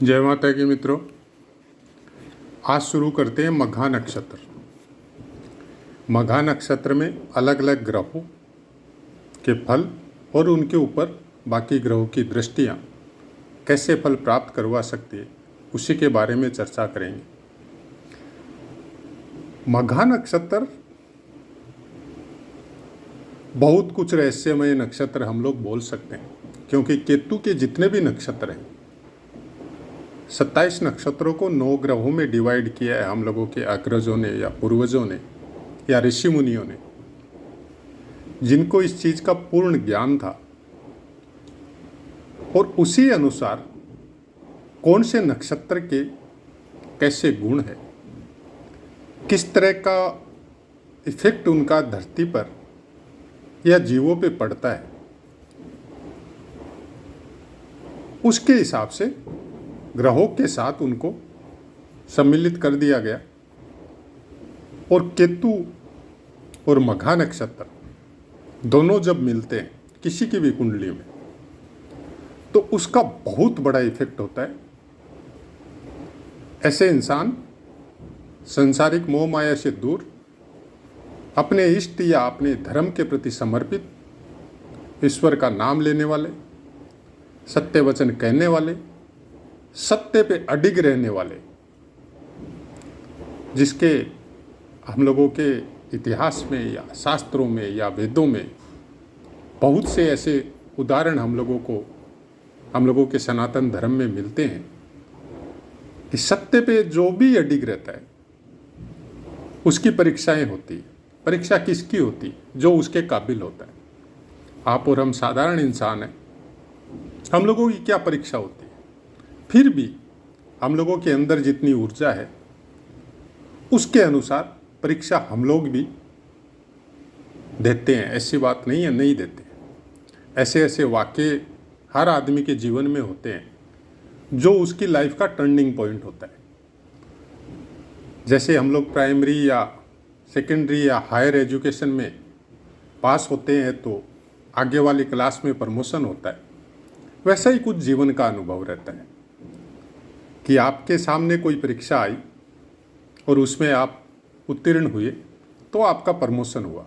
जय माता की मित्रों, आज शुरू करते हैं मघा नक्षत्र। मघा नक्षत्र में अलग अलग ग्रहों के फल और उनके ऊपर बाकी ग्रहों की दृष्टियाँ कैसे फल प्राप्त करवा सकती है, उसी के बारे में चर्चा करेंगे। मघा नक्षत्र बहुत कुछ रहस्यमय नक्षत्र हम लोग बोल सकते हैं, क्योंकि केतु के जितने भी नक्षत्र हैं 27 नक्षत्रों को 9 ग्रहों में डिवाइड किया है हम लोगों के अग्रजों ने या पूर्वजों ने या ऋषि मुनियों ने, जिनको इस चीज़ का पूर्ण ज्ञान था। और उसी अनुसार कौन से नक्षत्र के कैसे गुण है, किस तरह का इफेक्ट उनका धरती पर या जीवों पे पड़ता है, उसके हिसाब से ग्रहों के साथ उनको सम्मिलित कर दिया गया। और केतु और मघा नक्षत्र दोनों जब मिलते हैं किसी की भी कुंडली में, तो उसका बहुत बड़ा इफेक्ट होता है। ऐसे इंसान संसारिक मोह माया से दूर, अपने इष्ट या अपने धर्म के प्रति समर्पित, ईश्वर का नाम लेने वाले, सत्य वचन कहने वाले, सत्य पे अडिग रहने वाले, जिसके हम लोगों के इतिहास में या शास्त्रों में या वेदों में बहुत से ऐसे उदाहरण हम लोगों के सनातन धर्म में मिलते हैं कि सत्य पे जो भी अडिग रहता है उसकी परीक्षाएं होती है। परीक्षा किसकी होती है? जो उसके काबिल होता है। आप और हम साधारण इंसान हैं, हम लोगों की क्या परीक्षा होती है? फिर भी हम लोगों के अंदर जितनी ऊर्जा है उसके अनुसार परीक्षा हम लोग भी देते हैं। ऐसी बात नहीं है नहीं देते। ऐसे ऐसे वाक़ये हर आदमी के जीवन में होते हैं जो उसकी लाइफ का टर्निंग पॉइंट होता है। जैसे हम लोग प्राइमरी या सेकेंडरी या हायर एजुकेशन में पास होते हैं तो आगे वाली क्लास में प्रमोशन होता है, वैसा ही कुछ जीवन का अनुभव रहता है कि आपके सामने कोई परीक्षा आई और उसमें आप उत्तीर्ण हुए तो आपका प्रमोशन हुआ।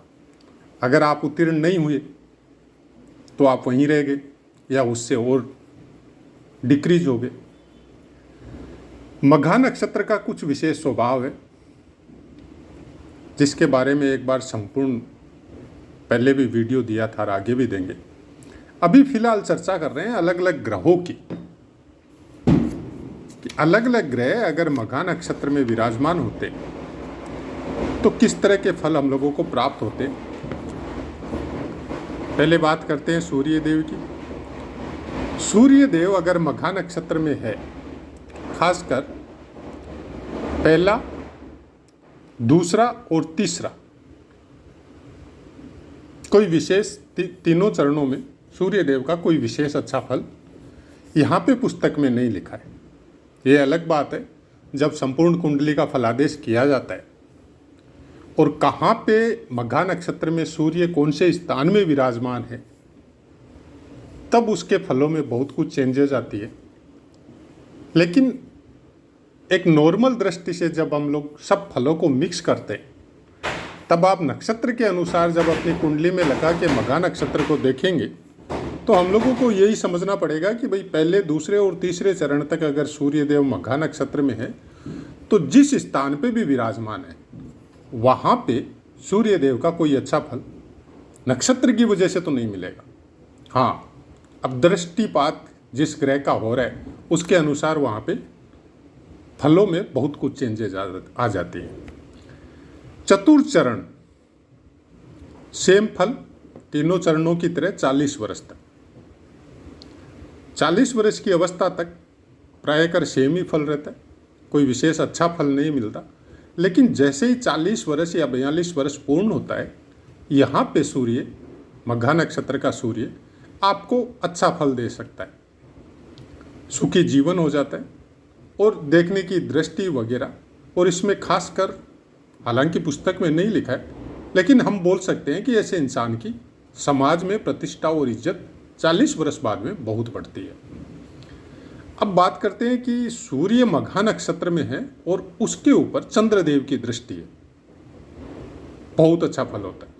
अगर आप उत्तीर्ण नहीं हुए तो आप वहीं रह गए या उससे और डिक्रीज हो गए। मघा नक्षत्र का कुछ विशेष स्वभाव है, जिसके बारे में एक बार संपूर्ण पहले भी वीडियो दिया था और आगे भी देंगे। अभी फिलहाल चर्चा कर रहे हैं अलग अलग ग्रहों की, कि अलग अलग ग्रह अगर मघा नक्षत्र में विराजमान होते तो किस तरह के फल हम लोगों को प्राप्त होते। पहले बात करते हैं सूर्य देव की। सूर्य देव अगर मघा नक्षत्र में है, खासकर पहला, दूसरा और तीसरा, कोई विशेष तीनों चरणों में सूर्य देव का कोई विशेष अच्छा फल यहाँ पे पुस्तक में नहीं लिखा है। ये अलग बात है जब संपूर्ण कुंडली का फलादेश किया जाता है और कहाँ पे मघा नक्षत्र में सूर्य कौन से स्थान में विराजमान है, तब उसके फलों में बहुत कुछ चेंजेस आती है। लेकिन एक नॉर्मल दृष्टि से जब हम लोग सब फलों को मिक्स करते हैं, तब आप नक्षत्र के अनुसार जब अपनी कुंडली में लगा के मघा नक्षत्र को देखेंगे तो हम लोगों को यही समझना पड़ेगा कि भाई पहले, दूसरे और तीसरे चरण तक अगर सूर्य देव मघा नक्षत्र में है तो जिस स्थान पे भी विराजमान है वहाँ पे सूर्य देव का कोई अच्छा फल नक्षत्र की वजह से तो नहीं मिलेगा। हाँ, अब दृष्टिपात जिस ग्रह का हो रहा है उसके अनुसार वहाँ पे फलों में बहुत कुछ चेंजेस आ जाती हैं। चतुर्थ चरण, सेम फल तीनों चरणों की तरह 40 वर्ष तक। 40 वर्ष की अवस्था तक प्रायकर सेम ही फल रहता है, कोई विशेष अच्छा फल नहीं मिलता। लेकिन जैसे ही 40 वर्ष या 42 वर्ष पूर्ण होता है, यहाँ पे सूर्य, मघा नक्षत्र का सूर्य आपको अच्छा फल दे सकता है। सुखी जीवन हो जाता है और देखने की दृष्टि वगैरह। और इसमें खासकर, हालांकि पुस्तक में नहीं लिखा है, लेकिन हम बोल सकते हैं कि ऐसे इंसान की समाज में प्रतिष्ठा और इज्जत 40 वर्ष बाद में बहुत बढ़ती है। अब बात करते हैं कि सूर्य मघा नक्षत्र में है और उसके ऊपर चंद्रदेव की दृष्टि है, बहुत अच्छा फल होता है।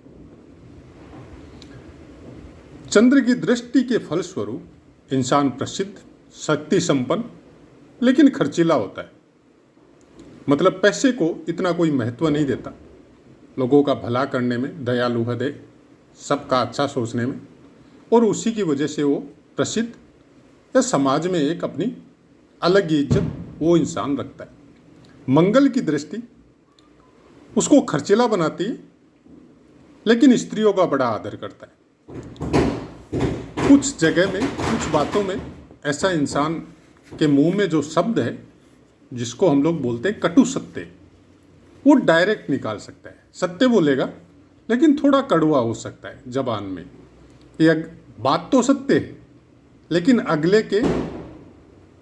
चंद्र की दृष्टि के फलस्वरूप इंसान प्रसिद्ध, शक्ति संपन्न, लेकिन खर्चीला होता है। मतलब पैसे को इतना कोई महत्व नहीं देता, लोगों का भला करने में, दयालु हृदय, सबका अच्छा सोचने में, और उसी की वजह से वो प्रसिद्ध या समाज में एक अपनी अलग ही इज्जत वो इंसान रखता है। मंगल की दृष्टि उसको खर्चीला बनाती है, लेकिन स्त्रियों का बड़ा आदर करता है। कुछ जगह में, कुछ बातों में ऐसा इंसान के मुंह में जो शब्द है, जिसको हम लोग बोलते हैं कटु सत्य, वो डायरेक्ट निकाल सकता है। सत्य बोलेगा लेकिन थोड़ा कड़वा हो सकता है जबान में। ये बात तो सत्य है, लेकिन अगले के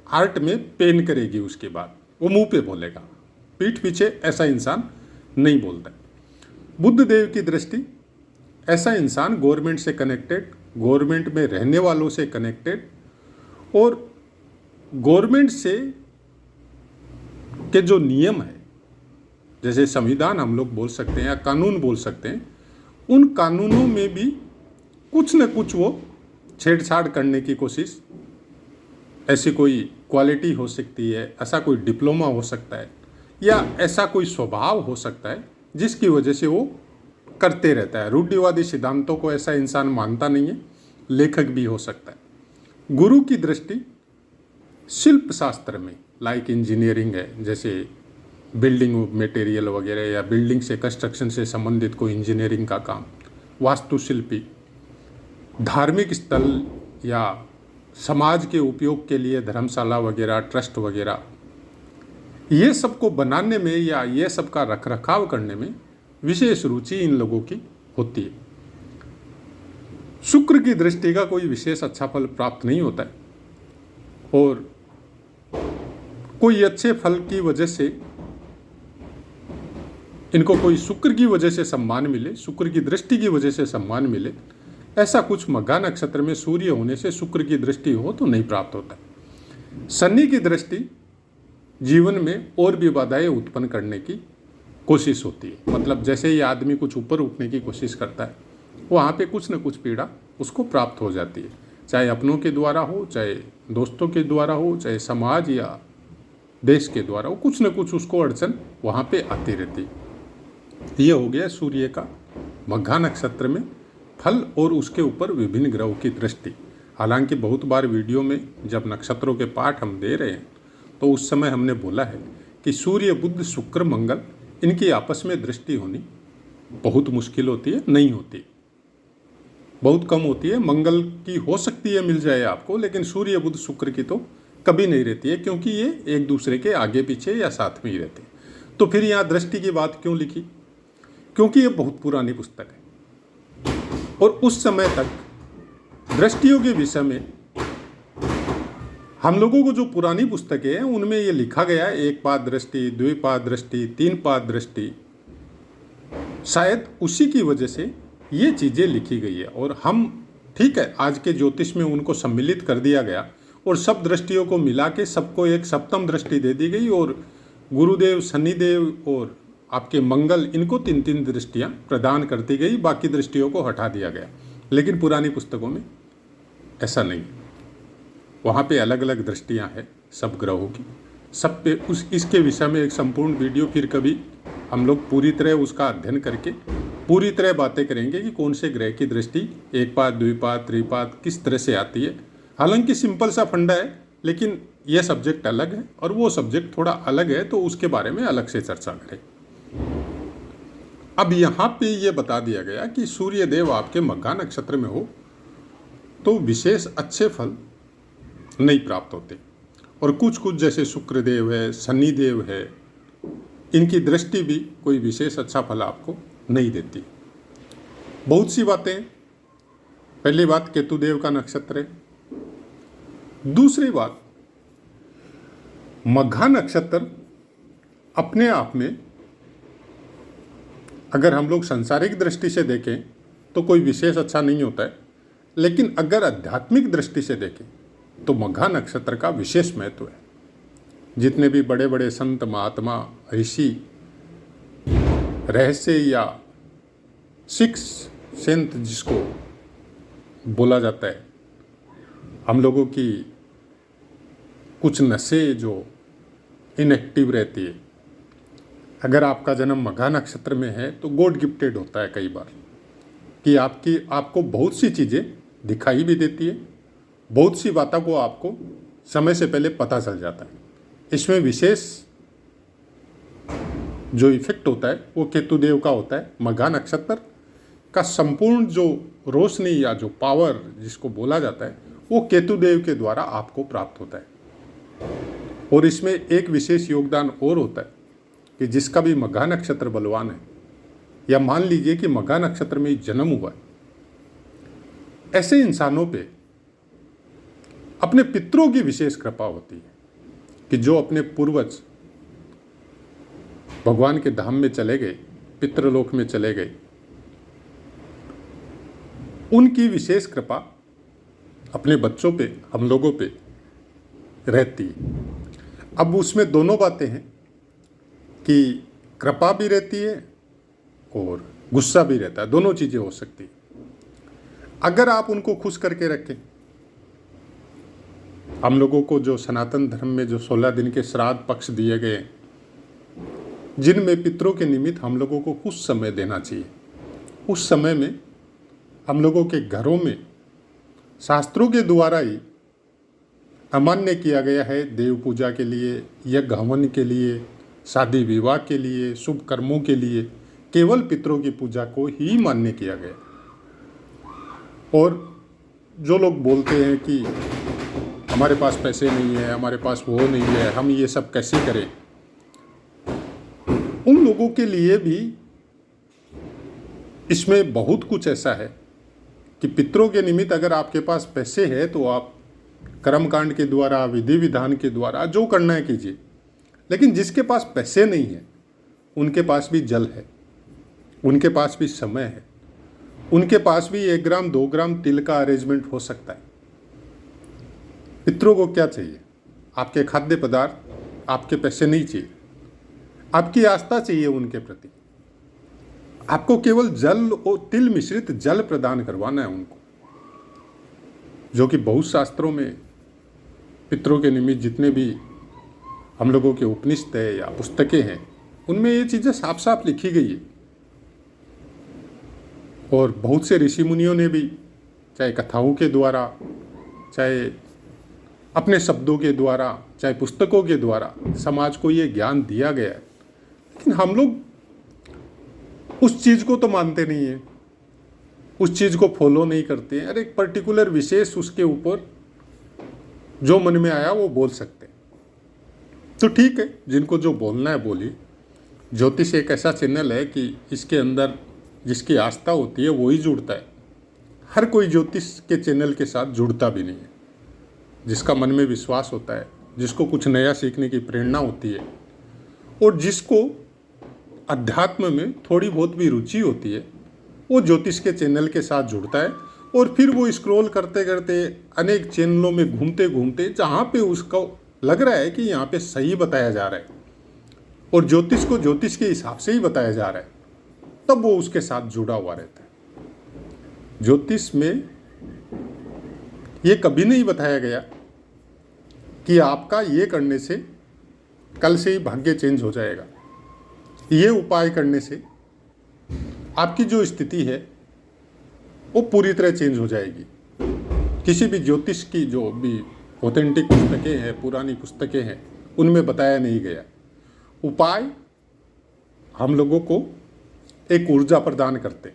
हार्ट में पेन करेगी उसके बाद, वो मुंह पे बोलेगा, पीठ पीछे ऐसा इंसान नहीं बोलता। बुद्ध देव की दृष्टि, ऐसा इंसान गवर्नमेंट से कनेक्टेड, गवर्नमेंट में रहने वालों से कनेक्टेड, और गवर्नमेंट से के जो नियम है, जैसे संविधान हम लोग बोल सकते हैं या कानून बोल सकते हैं, उन कानूनों में भी कुछ न कुछ वो छेड़छाड़ करने की कोशिश, ऐसी कोई क्वालिटी हो सकती है, ऐसा कोई डिप्लोमा हो सकता है, या ऐसा कोई स्वभाव हो सकता है जिसकी वजह से वो करते रहता है। रूढ़िवादी सिद्धांतों को ऐसा इंसान मानता नहीं है, लेखक भी हो सकता है। गुरु की दृष्टि शिल्प शास्त्र में, लाइक इंजीनियरिंग है, जैसे बिल्डिंग मटेरियल वगैरह, या बिल्डिंग से, कंस्ट्रक्शन से संबंधित कोई इंजीनियरिंग का काम, वास्तुशिल्पी, धार्मिक स्थल या समाज के उपयोग के लिए धर्मशाला वगैरह, ट्रस्ट वगैरह, ये सब को बनाने में या ये सब का रख रखाव करने में विशेष रुचि इन लोगों की होती है। शुक्र की दृष्टि का कोई विशेष अच्छा फल प्राप्त नहीं होता है, और कोई अच्छे फल की वजह से इनको कोई शुक्र की वजह से सम्मान मिले, शुक्र की दृष्टि की वजह से सम्मान मिले, ऐसा कुछ मघा नक्षत्र में सूर्य होने से शुक्र की दृष्टि हो तो नहीं प्राप्त होता। शनि की दृष्टि जीवन में और भी बाधाएं उत्पन्न करने की कोशिश होती है। मतलब जैसे ही आदमी कुछ ऊपर उठने की कोशिश करता है, वहाँ पे कुछ न कुछ पीड़ा उसको प्राप्त हो जाती है, चाहे अपनों के द्वारा हो, चाहे दोस्तों के द्वारा हो, चाहे समाज या देश के द्वारा हो, कुछ न कुछ उसको अड़चन वहाँ पे आती रहती है। ये हो गया सूर्य का मघा नक्षत्र में फल और उसके ऊपर विभिन्न ग्रहों की दृष्टि। हालांकि बहुत बार वीडियो में जब नक्षत्रों के पाठ हम दे रहे हैं तो उस समय हमने बोला है कि सूर्य, बुध, शुक्र, मंगल, इनकी आपस में दृष्टि होनी बहुत मुश्किल होती है, नहीं होती, बहुत कम होती है। मंगल की हो सकती है, मिल जाए आपको, लेकिन सूर्य, बुध, शुक्र की तो कभी नहीं रहती है, क्योंकि ये एक दूसरे के आगे पीछे या साथ में ही रहते हैं। तो फिर यहाँ दृष्टि की बात क्यों लिखी? क्योंकि ये बहुत पुरानी पुस्तक है, और उस समय तक दृष्टियों के विषय में हम लोगों को जो पुरानी पुस्तकें हैं उनमें ये लिखा गया है, एक पाद दृष्टि, द्विपाद दृष्टि, तीन पाद दृष्टि, शायद उसी की वजह से ये चीज़ें लिखी गई है। और हम, ठीक है, आज के ज्योतिष में उनको सम्मिलित कर दिया गया और सब दृष्टियों को मिला के सबको एक सप्तम दृष्टि दे दी गई, और गुरुदेव, शनिदेव और आपके मंगल, इनको 3-3 दृष्टियाँ प्रदान करती गई, बाकी दृष्टियों को हटा दिया गया। लेकिन पुरानी पुस्तकों में ऐसा नहीं, वहाँ पे अलग अलग दृष्टियाँ हैं सब ग्रहों की, सब पे इसके विषय में एक संपूर्ण वीडियो फिर कभी हम लोग पूरी तरह उसका अध्ययन करके पूरी तरह बातें करेंगे कि कौन से ग्रह की दृष्टि एक पाद, द्विपाद, त्रिपाद किस तरह से आती है। हालांकि सिंपल सा फंडा है, लेकिन यह सब्जेक्ट अलग है और वो सब्जेक्ट थोड़ा अलग है, तो उसके बारे में अलग से चर्चा करें। अब यहाँ पे ये बता दिया गया कि सूर्य देव आपके मघा नक्षत्र में हो तो विशेष अच्छे फल नहीं प्राप्त होते, और कुछ कुछ जैसे शुक्र देव है, शनि देव है, इनकी दृष्टि भी कोई विशेष अच्छा फल आपको नहीं देती। बहुत सी बातें, पहली बात केतु देव का नक्षत्र है। दूसरी बात, मघा नक्षत्र अपने आप में अगर हम लोग सांसारिक दृष्टि से देखें तो कोई विशेष अच्छा नहीं होता है, लेकिन अगर आध्यात्मिक दृष्टि से देखें तो मघा नक्षत्र का विशेष महत्व है। जितने भी बड़े बड़े संत महात्मा ऋषि रहस्य या सिक्स सेंथ जिसको बोला जाता है, हम लोगों की कुछ नसें जो इनएक्टिव रहती है, अगर आपका जन्म मघा नक्षत्र में है तो गॉड गिफ्टेड होता है कई बार कि आपको बहुत सी चीज़ें दिखाई भी देती है, बहुत सी बातों को आपको समय से पहले पता चल जाता है। इसमें विशेष जो इफेक्ट होता है वो केतुदेव का होता है। मघा नक्षत्र का संपूर्ण जो रोशनी या जो पावर जिसको बोला जाता है वो केतुदेव के द्वारा आपको प्राप्त होता है। और इसमें एक विशेष योगदान और होता है कि जिसका भी मघा नक्षत्र बलवान है, या मान लीजिए कि मघा नक्षत्र में जन्म हुआ है, ऐसे इंसानों पे अपने पितरों की विशेष कृपा होती है कि जो अपने पूर्वज भगवान के धाम में चले गए, पितृलोक में चले गए, उनकी विशेष कृपा अपने बच्चों पे, हम लोगों पे रहती है। अब उसमें दोनों बातें हैं कि कृपा भी रहती है और गुस्सा भी रहता है, दोनों चीज़ें हो सकती है। अगर आप उनको खुश करके रखें, हम लोगों को जो सनातन धर्म में जो 16 दिन के श्राद्ध पक्ष दिए गए, जिनमें पितरों के निमित्त हम लोगों को कुछ समय देना चाहिए, उस समय में हम लोगों के घरों में शास्त्रों के द्वारा ही अमान्य किया गया है देव पूजा के लिए, यज्ञ हवन के लिए, शादी विवाह के लिए, शुभ कर्मों के लिए केवल पितरों की पूजा को ही मान्य किया गया। और जो लोग बोलते हैं कि हमारे पास पैसे नहीं है, हमारे पास वो नहीं है, हम ये सब कैसे करें, उन लोगों के लिए भी इसमें बहुत कुछ ऐसा है कि पितरों के निमित्त अगर आपके पास पैसे है तो आप कर्मकांड के द्वारा, विधि विधान के द्वारा जो करना है कीजिए। लेकिन जिसके पास पैसे नहीं है, उनके पास भी जल है, उनके पास भी समय है, उनके पास भी 1 ग्राम 2 ग्राम तिल का अरेंजमेंट हो सकता है। पितरों को क्या चाहिए? आपके खाद्य पदार्थ, आपके पैसे नहीं चाहिए, आपकी आस्था चाहिए उनके प्रति। आपको केवल जल और तिल मिश्रित जल प्रदान करवाना है उनको, जो कि बहुत शास्त्रों में पितरों के निमित्त जितने भी हम लोगों के उपनिषद है या पुस्तकें हैं, उनमें ये चीज़ें साफ साफ लिखी गई है। और बहुत से ऋषि मुनियों ने भी, चाहे कथाओं के द्वारा, चाहे अपने शब्दों के द्वारा, चाहे पुस्तकों के द्वारा समाज को ये ज्ञान दिया गया है। लेकिन हम लोग उस चीज़ को तो मानते नहीं है, उस चीज़ को फॉलो नहीं करते हैं। अरे एक पर्टिकुलर विशेष उसके ऊपर जो मन में आया वो बोल सकते हैं, तो ठीक है, जिनको जो बोलना है बोलिए। ज्योतिष एक ऐसा चैनल है कि इसके अंदर जिसकी आस्था होती है वही जुड़ता है। हर कोई ज्योतिष के चैनल के साथ जुड़ता भी नहीं है। जिसका मन में विश्वास होता है, जिसको कुछ नया सीखने की प्रेरणा होती है, और जिसको अध्यात्म में थोड़ी बहुत भी रुचि होती है, वो ज्योतिष के चैनल के साथ जुड़ता है। और फिर वो स्क्रॉल करते करते अनेक चैनलों में घूमते घूमते जहाँ पे उसको लग रहा है कि यहाँ पे सही बताया जा रहा है और ज्योतिष को ज्योतिष के हिसाब से ही बताया जा रहा है, तब वो उसके साथ जुड़ा हुआ रहता है। ज्योतिष में ये कभी नहीं बताया गया कि आपका ये करने से कल से ही भाग्य चेंज हो जाएगा, ये उपाय करने से आपकी जो स्थिति है वो पूरी तरह चेंज हो जाएगी। किसी भी ज्योतिष की जो भी ऑथेंटिक पुस्तकें हैं, पुरानी पुस्तकें हैं, उनमें बताया नहीं गया। उपाय हम लोगों को एक ऊर्जा प्रदान करते,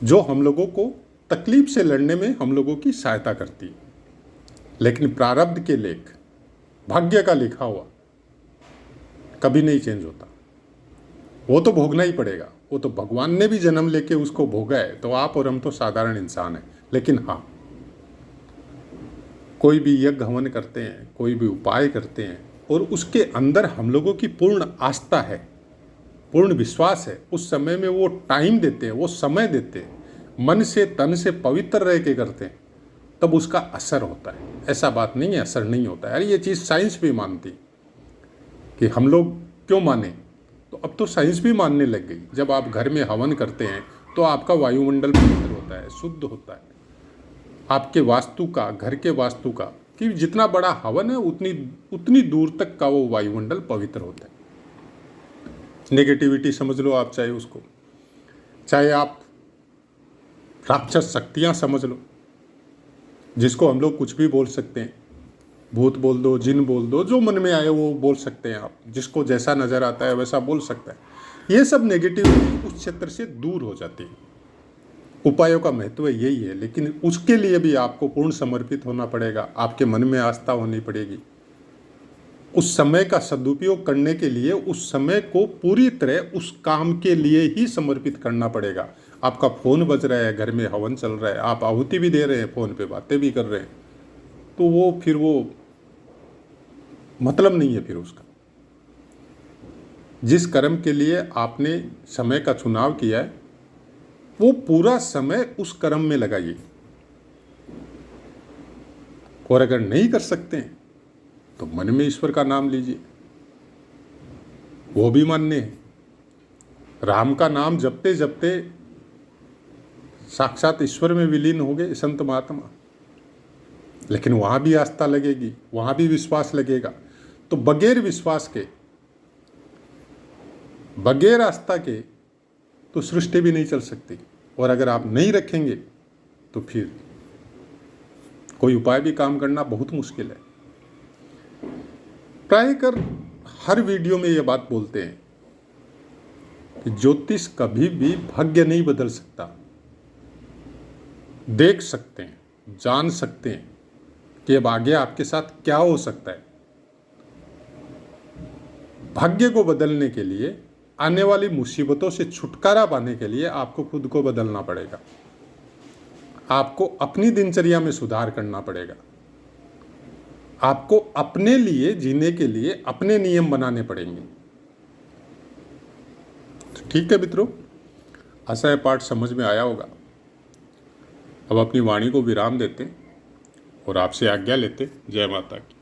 जो हम लोगों को तकलीफ से लड़ने में हम लोगों की सहायता करती है। लेकिन प्रारब्ध के लेख, भाग्य का लिखा हुआ कभी नहीं चेंज होता, वो तो भोगना ही पड़ेगा। वो तो भगवान ने भी जन्म लेके उसको भोगा है, तो आप और हम तो साधारण इंसान हैं। लेकिन हाँ, कोई भी यज्ञ हवन करते हैं, कोई भी उपाय करते हैं, और उसके अंदर हम लोगों की पूर्ण आस्था है, पूर्ण विश्वास है, उस समय में वो टाइम देते हैं, वो समय देते हैं, मन से तन से पवित्र रह के करते हैं, तब उसका असर होता है। ऐसा बात नहीं है असर नहीं होता है। अरे ये चीज़ साइंस भी मानती कि हम लोग क्यों माने, तो अब तो साइंस भी मानने लग गई। जब आप घर में हवन करते हैं तो आपका वायुमंडल पवित्र होता है, शुद्ध होता है। आपके वास्तु का, घर के वास्तु का, कि जितना बड़ा हवन है उतनी दूर तक का वो वायुमंडल पवित्र होता है। नेगेटिविटी समझ लो आप, चाहे उसको, चाहे आप राक्षस शक्तियाँ समझ लो, जिसको हम लोग कुछ भी बोल सकते हैं, भूत बोल दो, जिन बोल दो, जो मन में आए वो बोल सकते हैं आप, जिसको जैसा नज़र आता है वैसा बोल सकता है। ये सब नेगेटिविटी उस क्षेत्र से दूर हो जाती है। उपायों का महत्व यही है, लेकिन उसके लिए भी आपको पूर्ण समर्पित होना पड़ेगा, आपके मन में आस्था होनी पड़ेगी। उस समय का सदुपयोग करने के लिए उस समय को पूरी तरह उस काम के लिए ही समर्पित करना पड़ेगा। आपका फ़ोन बज रहा है, घर में हवन चल रहा है, आप आहुति भी दे रहे हैं, फ़ोन पे बातें भी कर रहे हैं, तो वो फिर वो मतलब नहीं है फिर उसका। जिस कर्म के लिए आपने समय का चुनाव किया है वो पूरा समय उस कर्म में लगाइए। और अगर नहीं कर सकते हैं तो मन में ईश्वर का नाम लीजिए, वो भी मान्य है। राम का नाम जपते जपते साक्षात ईश्वर में विलीन हो गए संत महात्मा, लेकिन वहाँ भी आस्था लगेगी, वहाँ भी विश्वास लगेगा। तो बगैर विश्वास के, बगैर आस्था के तो सृष्टि भी नहीं चल सकती। और अगर आप नहीं रखेंगे तो फिर कोई उपाय भी काम करना बहुत मुश्किल है। प्रायकर हर वीडियो में ये बात बोलते हैं कि ज्योतिष कभी भी भाग्य नहीं बदल सकता। देख सकते हैं, जान सकते हैं कि अब आगे आपके साथ क्या हो सकता है। भाग्य को बदलने के लिए, आने वाली मुसीबतों से छुटकारा पाने के लिए आपको खुद को बदलना पड़ेगा। आपको अपनी दिनचर्या में सुधार करना पड़ेगा। आपको अपने लिए जीने के लिए अपने नियम बनाने पड़ेंगे। तो ठीक है मित्रों, आशा है पाठ समझ में आया होगा। अब अपनी वाणी को विराम देते और आपसे आज्ञा लेते। जय माता की।